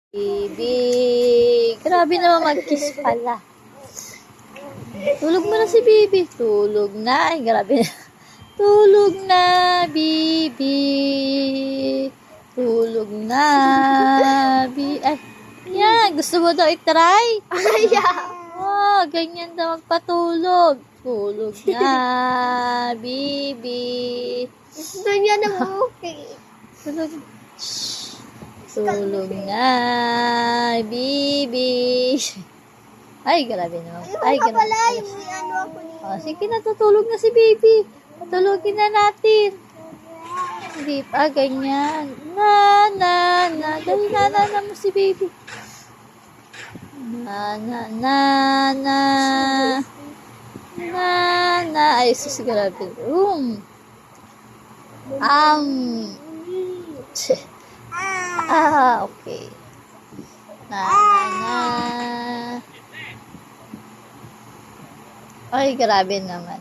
Baby. Grabe naman mag-kiss pala. Tulog mo na si Bibi. Tulog na. Ay, grabe. Tulog na, Bibi. Tulog na, Bibi. Ay, yan. Gusto mo daw i-try? Oh, ganyan daw magpatulog. Tulog na, Bibi. Gusto niya na bukid. Tulog. Shh. Tulog na, Bibi. Ay, grabe naman. Ay, Ayun ka pala, grabe. yung may ano ako niya. Oh, sige, natutulog na si Bibi. Patulogin na natin. Hindi pa, ganyan. Dali na mo si Bibi. Ay, sus, grabe. Okay. Ay, grabe naman.